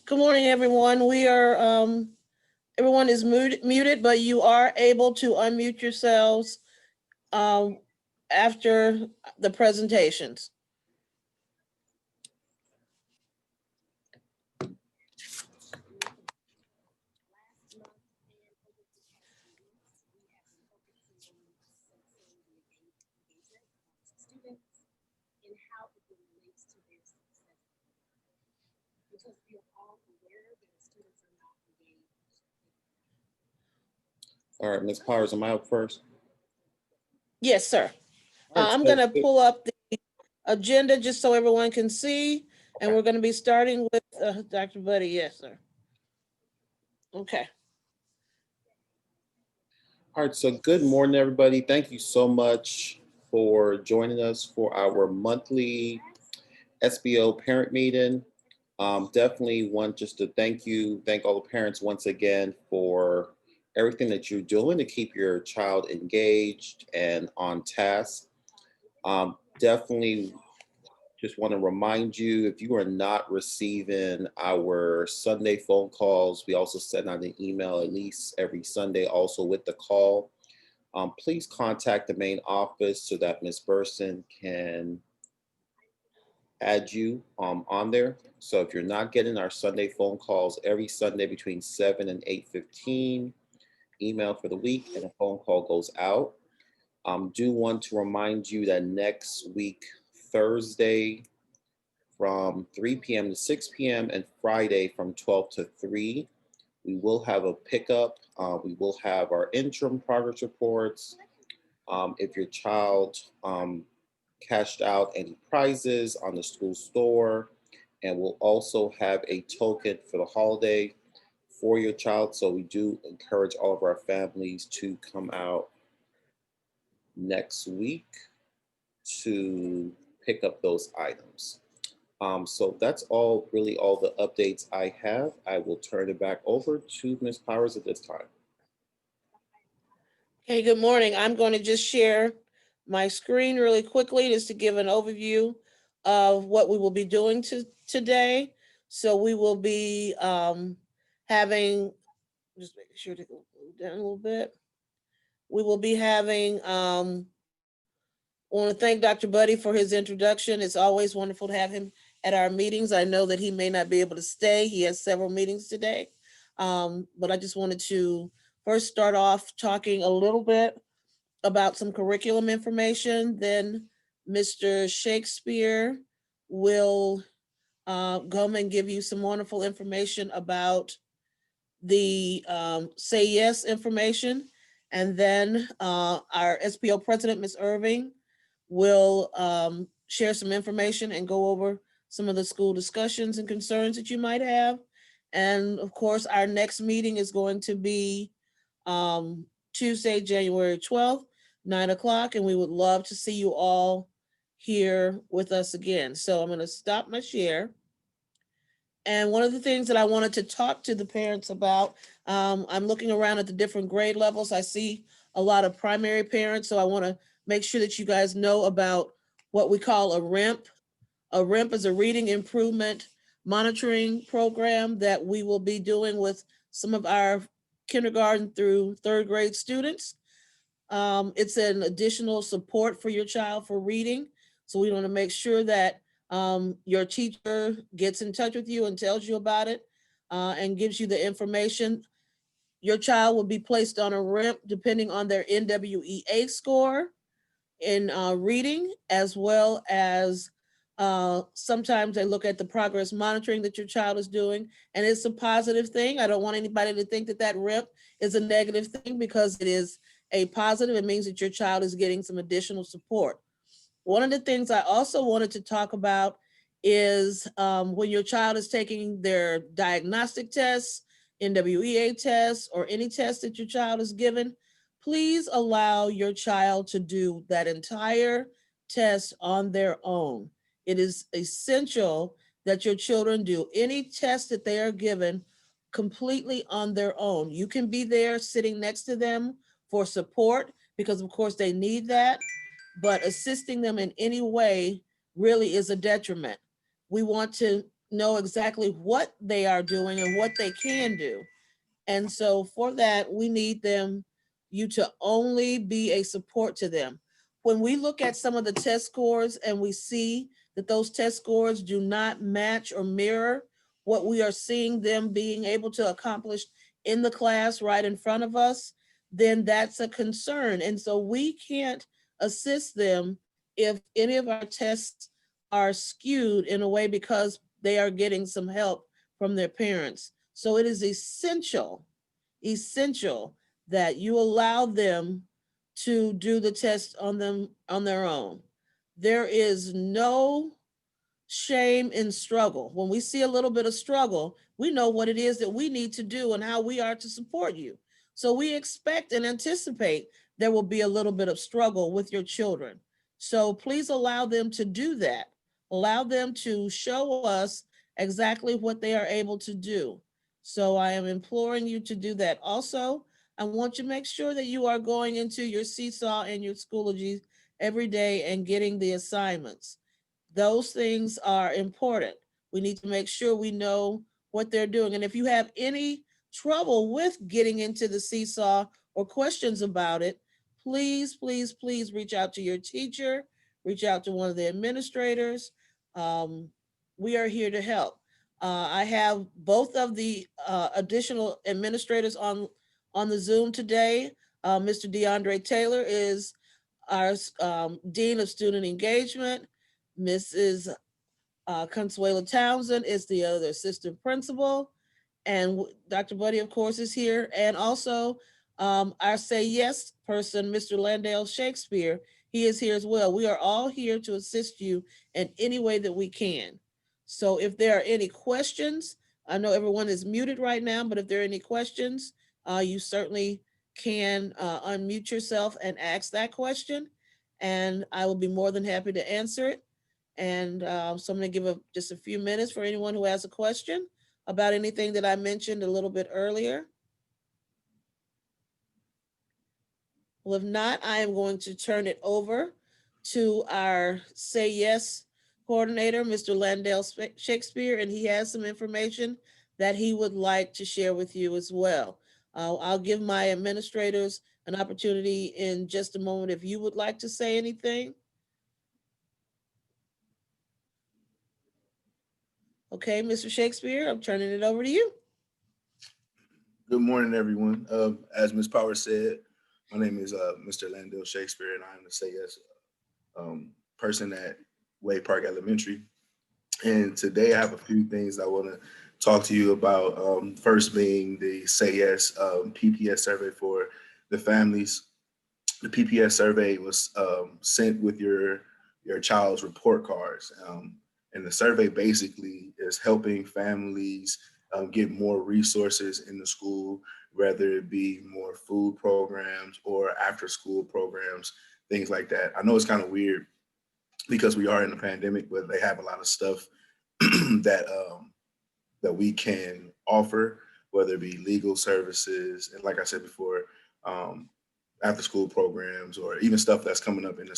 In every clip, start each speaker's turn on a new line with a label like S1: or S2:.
S1: Good morning, everyone. Everyone is muted, but you are able to unmute yourselves um, after the presentations.
S2: All right, Ms. Powers, am I up first?
S1: Yes, sir.
S2: All right,
S1: I'm
S2: so
S1: going to pull up the agenda just so everyone can see, and we're going to be starting with Dr. Buddy. Yes, sir. Okay.
S2: all right, so good morning, everybody. Thank you so much for joining us for our monthly SPO Parent Meeting. Definitely want just to thank all the parents once again for everything that you're doing to keep your child engaged and on task. Definitely just want to remind you, if you are not receiving our Sunday phone calls, we also send out an email at least every Sunday also with the call. Please contact the main office so that Ms. Burson can add you on there. So if you're not getting our Sunday phone calls every Sunday between 7 and 8:15, email for the week and a phone call goes out. Do want to remind you that next week, Thursday, from 3 p.m. to 6 p.m. and Friday from 12 to 3. We will have a pickup. We will have our interim progress reports. If your child cashed out any prizes on the school store, and we'll also have a token for the holiday for your child. So we do encourage all of our families to come out next week to pick up those items. So that's really all the updates I have. I will turn it back over to Ms. Powers at this time.
S1: Hey, good morning. I'm going to just share my screen really quickly just to give an overview of what we will be doing today. So we will be having, just making sure to go down a little bit. We will be having, I want to thank Dr. Buddy for his introduction. It's always wonderful to have him at our meetings. I know that he may not be able to stay. He has several meetings today. But I just wanted to first start off talking a little bit about some curriculum information. Then Mr. Shakespeare will come and give you some wonderful information about the Say Yes information. And then our SPO president, Ms. Irving, will share some information and go over some of the school discussions and concerns that you might have. And of course, our next meeting is going to be Tuesday, January 12th, 9 o'clock. And we would love to see you all here with us again. So I'm going to stop my share. And one of the things that I wanted to talk to the parents about, I'm looking around at the different grade levels. I see a lot of primary parents, so I want to make sure that you guys know about what we call a RIMP. A RIMP is a reading improvement monitoring program that we will be doing with some of our kindergarten through third grade students. It's an additional support for your child for reading. So we want to make sure that your teacher gets in touch with you and tells you about it and gives you the information. Your child will be placed on a RIMP depending on their NWEA score in reading, as well as sometimes they look at the progress monitoring that your child is doing, and it's a positive thing. I don't want anybody to think that that RIMP is a negative thing, because it is a positive. It means that your child is getting some additional support. One of the things I also wanted to talk about is when your child is taking their diagnostic tests, NWEA tests, or any test that your child is given, please allow your child to do that entire test on their own. It is essential that your children do any test that they are given completely on their own. You can be there sitting next to them for support, because of course they need that, but assisting them in any way really is a detriment. We want to know exactly what they are doing and what they can do. And so for that, we need you to only be a support to them. When we look at some of the test scores and we see that those test scores do not match or mirror what we are seeing them being able to accomplish in the class right in front of us, then that's a concern. And so we can't assist them if any of our tests are skewed in a way because they are getting some help from their parents. So it is essential that you allow them to do the test on their own. There is no shame in struggle. When we see a little bit of struggle, we know what it is that we need to do and how we are to support you. So we expect and anticipate there will be a little bit of struggle with your children. So please allow them to do that. Allow them to show us exactly what they are able to do. So I am imploring you to do that. Also, I want you to make sure that you are going into your seesaw and your Schoology every day and getting the assignments. Those things are important. We need to make sure we know what they're doing. And if you have any trouble with getting into the seesaw or questions about it, please reach out to your teacher, reach out to one of the administrators. Um, we are here to help. I have both of the additional administrators on the Zoom today. Mr. DeAndre Taylor is our Dean of Student Engagement. Mrs. Consuela Townsend is the other assistant principal. And Dr. Buddy, of course, is here. And also our Say Yes person, Mr. Landale Shakespeare, he is here as well. We are all here to assist you in any way that we can. So if there are any questions, I know everyone is muted right now, but if there are any questions, you certainly can unmute yourself and ask that question. And I will be more than happy to answer it. And so I'm going to give just a few minutes for anyone who has a question about anything that I mentioned a little bit earlier. Well, if not, I am going to turn it over to our Say Yes coordinator, Mr. Landale Shakespeare, and he has some information that he would like to share with you as well. I'll give my administrators an opportunity in just a moment if you would like to say anything. Okay, Mr. Shakespeare, I'm turning it over to you.
S3: Good morning, everyone. As Ms. Power said, my name is Mr. Landale Shakespeare, and I am the Say Yes person at Wade Park Elementary. And today I have a few things I want to talk to you about. First being the Say Yes PPS survey for the families. The PPS survey was sent with your child's report cards. And the survey basically is helping families get more resources in the school, whether it be more food programs or after school programs, things like that. I know it's kind of weird because we are in a pandemic, but they have a lot of stuff that that we can offer, whether it be legal services, and like I said before, after school programs, or even stuff that's coming up in the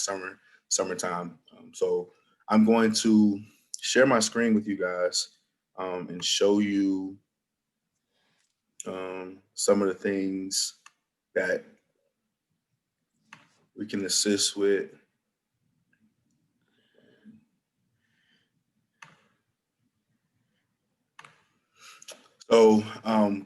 S3: summertime. So I'm going to share my screen with you guys and show you some of the things that we can assist with. So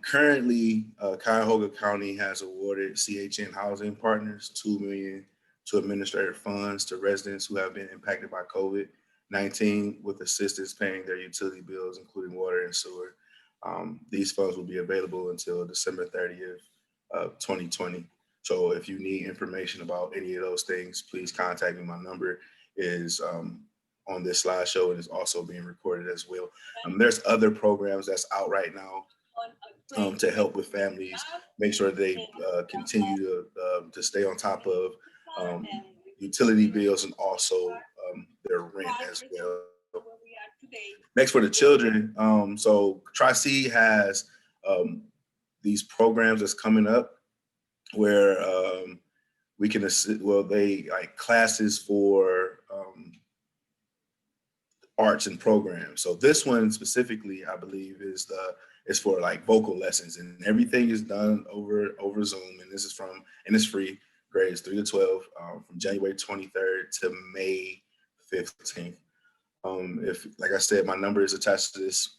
S3: currently, Cuyahoga County has awarded CHN Housing Partners $2 million to administrative funds to residents who have been impacted by COVID-19 with assistance paying their utility bills, including water and sewer. These funds will be available until December 30th of 2020. So if you need information about any of those things, please contact me. My number is on this slideshow and is also being recorded as well. There's other programs that's out right now to help with families, make sure they continue to stay on top of utility bills and also their rent as well. Next, for the children, so Tri-C has these programs that's coming up where we can assist, well, they like classes for arts and programs. So this one specifically, I believe, is for like vocal lessons, and everything is done over Zoom. And this is and it's free, grades 3 to 12, from January 23rd to May 15th. If, like I said, my number is attached to this,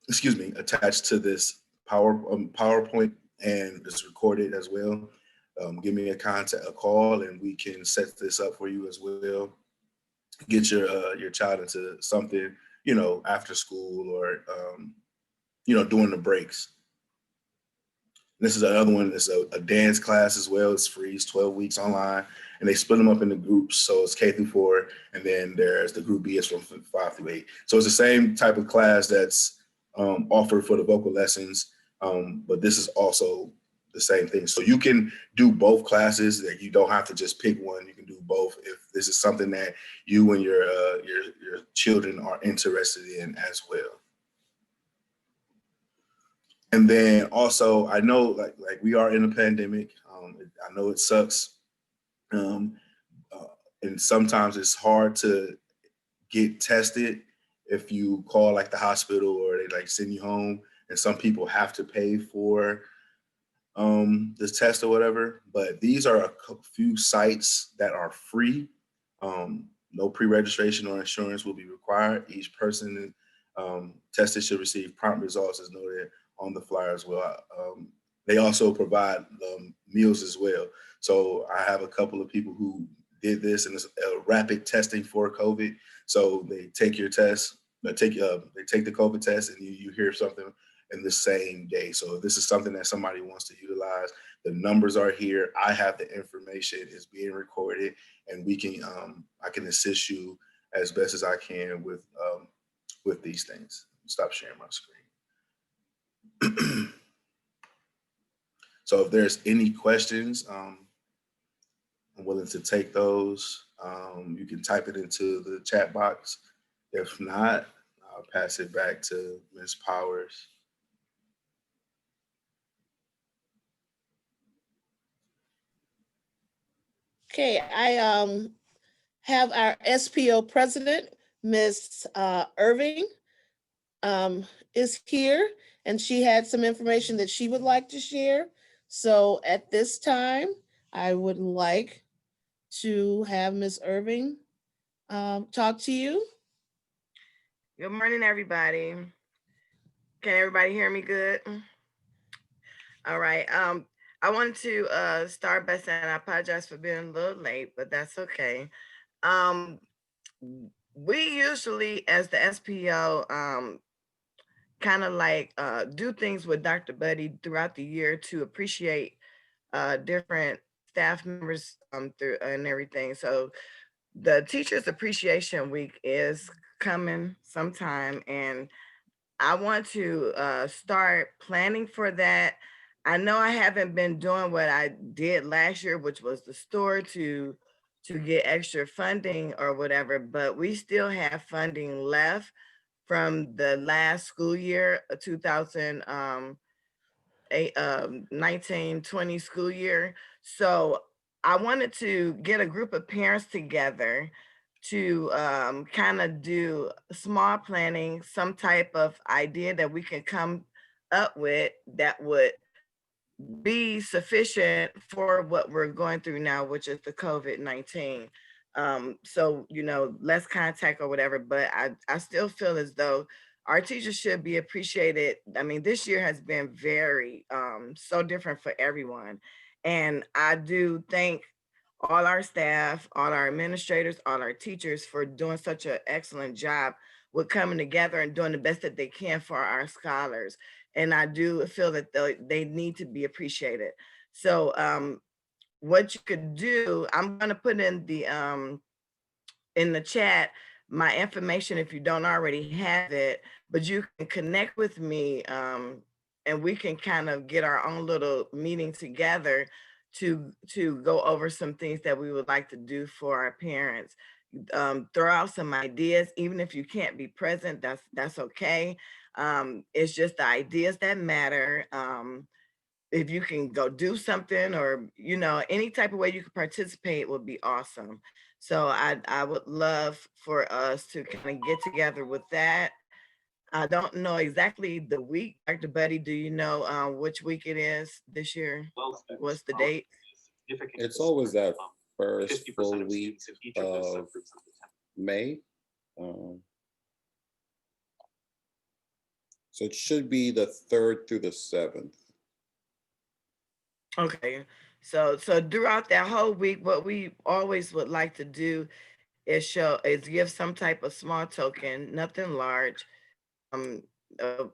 S3: attached to this PowerPoint, and it's recorded as well. Give me a call, and we can set this up for you as well. Get your child into something, after school, or during the breaks. This is another one. It's a dance class as well. It's free. It's 12 weeks online, and they split them up into groups. So it's K through 4, and then there's the group B is from 5 through 8. So it's the same type of class that's offered for the vocal lessons, but this is also the same thing. So you can do both classes. That you don't have to just pick one. You can do both if this is something that you and your children are interested in as well. And then also, I know like we are in a pandemic. I know it sucks, and sometimes it's hard to get tested if you call like the hospital, or they like send you home, and some people have to pay for this test or whatever. But these are a few sites that are free. No pre-registration or insurance will be required. Each person tested should receive prompt results as noted on the flyer as well. They also provide meals as well. So I have a couple of people who did this, and it's a rapid testing for COVID. So they take your test, they take the COVID test, and you hear something in the same day. So if this is something that somebody wants to utilize, the numbers are here. I have the information. It's being recorded, and we can I can assist you as best as I can with these things. Stop sharing my screen. So if there's any questions, I'm willing to take those. You can type it into the chat box. If not, I'll pass it back to Ms. Powers.
S1: Okay, I have our SPO president, Ms. Irving, is here, and she had some information that she would like to share. So at this time, I would like to have Ms. Irving talk to you.
S4: Good morning, everybody. Can everybody hear me good? All right. I wanted to start by saying I apologize for being a little late, but that's okay. Um, we usually, as the SPO, kind of like do things with Dr. Buddy throughout the year to appreciate different staff members through and everything. So the Teachers Appreciation Week is coming sometime, and I want to start planning for that. I know I haven't been doing what I did last year, which was the store to get extra funding or whatever, but we still have funding left from the last school year, 1920 school year. So I wanted to get a group of parents together to kind of do small planning, some type of idea that we can come up with that would be sufficient for what we're going through now, which is the COVID-19. So, less contact or whatever, but I still feel as though our teachers should be appreciated. I mean, this year has been very, so different for everyone. And I do thank all our staff, all our administrators, all our teachers for doing such an excellent job with coming together and doing the best that they can for our scholars. And I do feel that they need to be appreciated. So what you could do, I'm going to put in the chat my information if you don't already have it, but you can connect with me, and we can kind of get our own little meeting together to go over some things that we would like to do for our parents. Throw out some ideas, even if you can't be present, that's okay. It's just the ideas that matter. If you can go do something, or any type of way you can participate would be awesome. So I would love for us to kind of get together with that. I don't know exactly the week. Dr. Buddy, do you know which week it is this year? What's the date?
S2: It's always that first full week of May. So it should be the 3rd through the 7th.
S4: Okay. So throughout that whole week, what we always would like to do is give some type of small token, nothing large, um,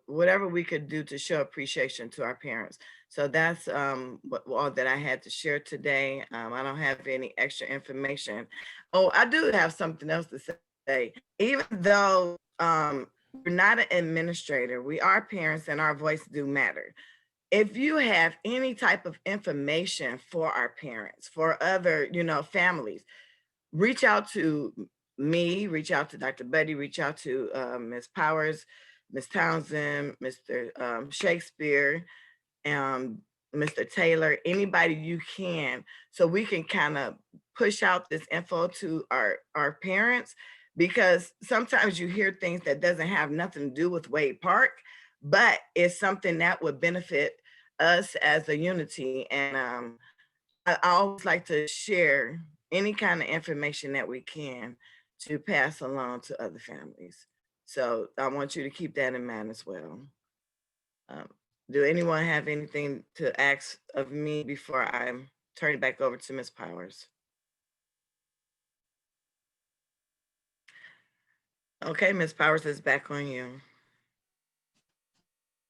S4: whatever we could do to show appreciation to our parents. So that's all that I had to share today. I don't have any extra information. Oh, I do have something else to say. Even though we're not an administrator, we are parents and our voice do matter. If you have any type of information for our parents, for other, families, reach out to me, reach out to Dr. Buddy, reach out to Ms. Powers, Ms. Townsend, Mr. Shakespeare, um, Mr. Taylor, anybody you can, so we can kind of push out this info to our parents, because sometimes you hear things that doesn't have nothing to do with Wade Park, but it's something that would benefit us as a unity. And I always like to share any kind of information that we can to pass along to other families. So I want you to keep that in mind as well. Um, do anyone have anything to ask of me before I turn it back over to Ms. Powers? Okay, Ms. Powers, is back on you.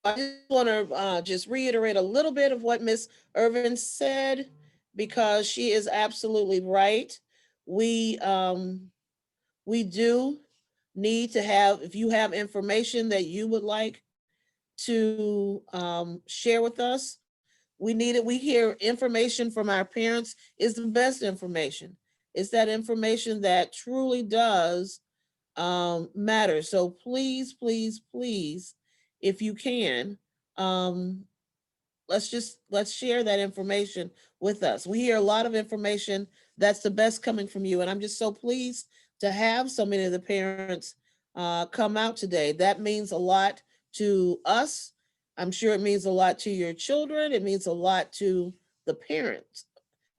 S1: I just want to just reiterate a little bit of what Ms. Irvin said, because she is absolutely right. We do need to have, if you have information that you would like to share with us, we need it. We hear information from our parents is the best information. It's that information that truly does matter. So please, please, please, if you can, um, let's share that information with us. We hear a lot of information that's the best coming from you, and I'm just so pleased to have so many of the parents come out today. That means a lot to us. I'm sure it means a lot to your children. It means a lot to the parents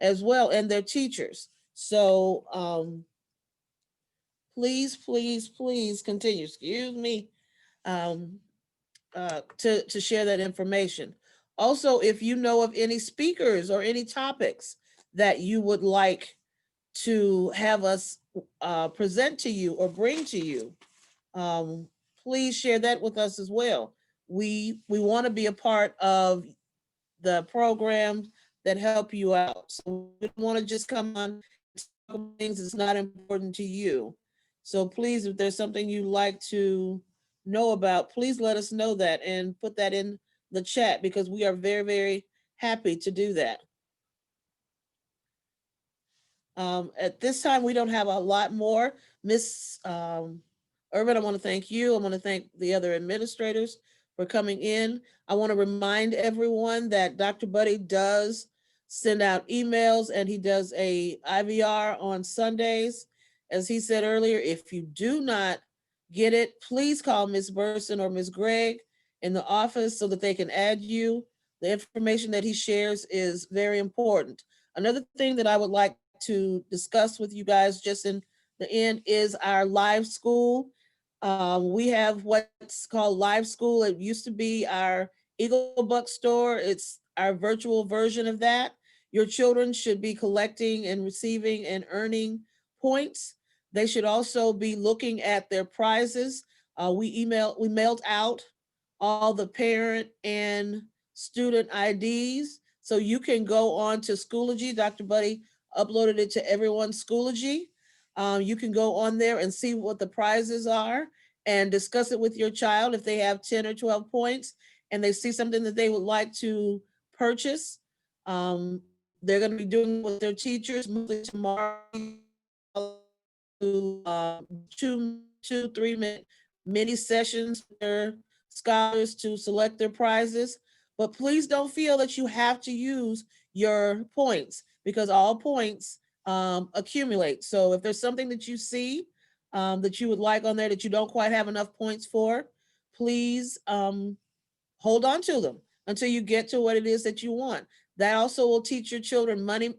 S1: as well, and their teachers. So please, please, please continue. Excuse me. Um, to share that information. Also, if you know of any speakers or any topics that you would like to have us present to you or bring to you, um, please share that with us as well. We want to be a part of the programs that help you out. So we don't want to just come on and talk about things that's not important to you. So please, if there's something you'd like to know about, please let us know that and put that in the chat, because we are very, very happy to do that. At this time, we don't have a lot more. Miss Irvin, I want to thank you. I want to thank the other administrators for coming in. I want to remind everyone that Dr. Buddy does send out emails, and he does a IVR on Sundays. As he said earlier, if you do not get it, please call Miss Burson or Miss Gregg in the office so that they can add you. The information that he shares is very important. Another thing that I would like to discuss with you guys just in the end is our live school. We have what's called live school. It used to be our Eagle Buck store. It's our virtual version of that. Your children should be collecting and receiving and earning points. They should also be looking at their prizes. We mailed out all the parent and student IDs. So you can go on to Schoology. Dr. Buddy uploaded it to everyone's Schoology. You can go on there and see what the prizes are and discuss it with your child if they have 10 or 12 points and they see something that they would like to purchase. They're going to be doing with their teachers mostly tomorrow to 2-3 minute mini sessions with their scholars to select their prizes. But please don't feel that you have to use your points, because all points accumulate. So if there's something that you see that you would like on there that you don't quite have enough points for, please hold on to them until you get to what it is that you want. That also will teach your children money,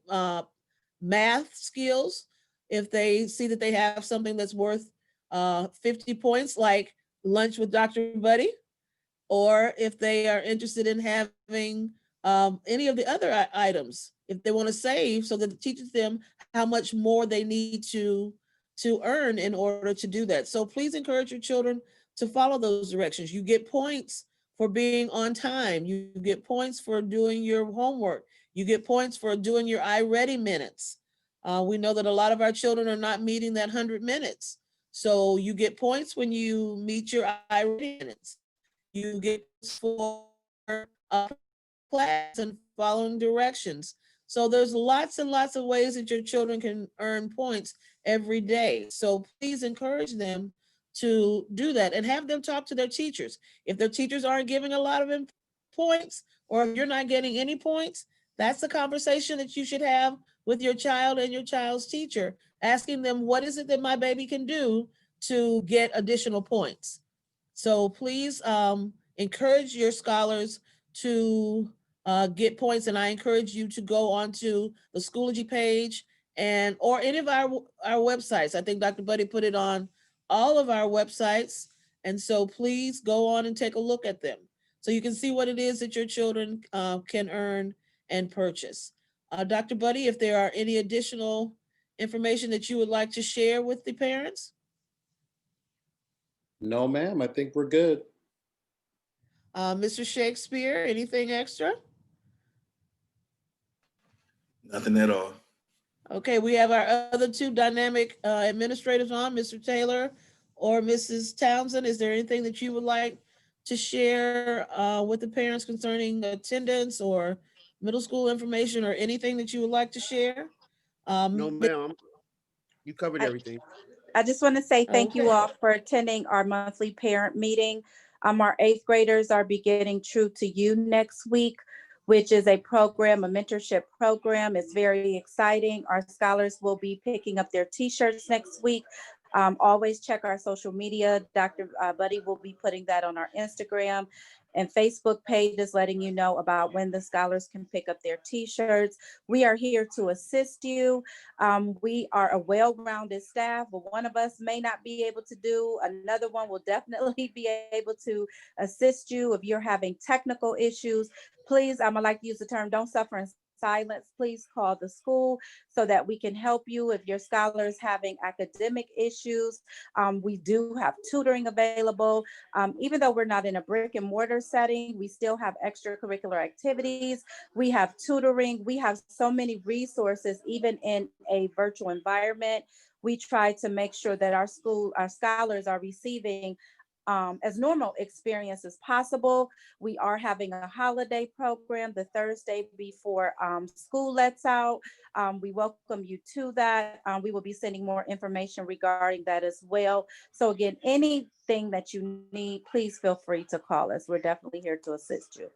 S1: math skills. If they see that they have something that's worth 50 points, like lunch with Dr. Buddy, or if they are interested in having any of the other items, if they want to save, so that it teaches them how much more they need to earn in order to do that. So please encourage your children to follow those directions. You get points for being on time. You get points for doing your homework. You get points for doing your iReady minutes. We know that a lot of our children are not meeting that 100 minutes. So you get points when you meet your iReady minutes. You get for class and following directions. So there's lots and lots of ways that your children can earn points every day. So please encourage them to do that and have them talk to their teachers. If their teachers aren't giving a lot of points, or if you're not getting any points, that's the conversation that you should have with your child and your child's teacher, asking them, what is it that my baby can do to get additional points? So please encourage your scholars to get points, and I encourage you to go onto the Schoology page and or any of our websites. I think Dr. Buddy put it on all of our websites, and so please go on and take a look at them so you can see what it is that your children can earn and purchase. Dr. Buddy, if there are any additional information that you would like to share with the parents?
S2: No, ma'am, I think we're good.
S1: Mr. Shakespeare, anything extra?
S3: Nothing at all.
S1: Okay, we have our other two dynamic administrators on, Mr. Taylor or Mrs. Townsend. Is there anything that you would like to share with the parents concerning attendance or middle school information, or anything that you would like to share?
S5: No, ma'am. You covered
S6: I,
S5: everything.
S6: I just want to say thank you
S1: Okay.
S6: all for attending our monthly parent meeting. Our eighth graders are beginning True to You next week, which is a program, a mentorship program. It's very exciting. Our scholars will be picking up their t-shirts next week. Always check our social media. Dr. Buddy will be putting that on our Instagram and Facebook pages, letting you know about when the scholars can pick up their t-shirts. We are here to assist you. We are a well-rounded staff, but one of us may not be able to do. Another one will definitely be able to assist you if you're having technical issues. Please, I'm gonna like to use the term, don't suffer in silence. Please call the school so that we can help you if your scholar is having academic issues. We do have tutoring available. Even though we're not in a brick and mortar setting, we still have extracurricular activities. We have tutoring. We have so many resources, even in a virtual environment. We try to make sure that our scholars are receiving as normal experience as possible. We are having a holiday program the Thursday before school lets out. We welcome you to that. We will be sending more information regarding that as well. So again, anything that you need, please feel free to call us. We're definitely here to assist you.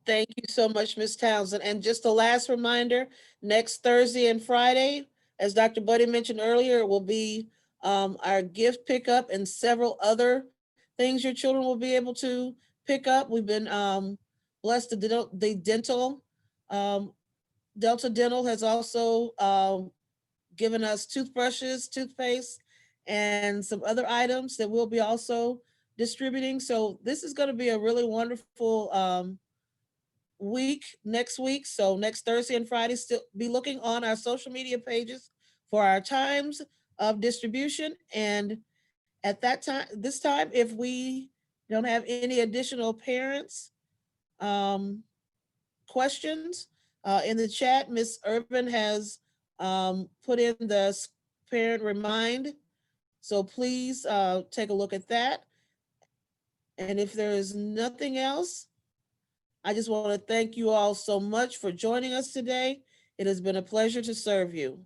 S1: Thank you so much, Ms. Townsend. And just a last reminder, next Thursday and Friday, as Dr. Buddy mentioned earlier, it will be our gift pickup and several other things your children will be able to pick up. We've been blessed. The dental, Delta Dental has also given us toothbrushes, toothpaste, and some other items that we'll be also distributing. So this is going to be a really wonderful week next week. So next Thursday and Friday, still be looking on our social media pages for our times of distribution. And at this time, if we don't have any additional parents questions in the chat, Miss Urban has put in the parent remind. So please take a look at that. And if there is nothing else, I just want to thank you all so much for joining us today. It has been a pleasure to serve you.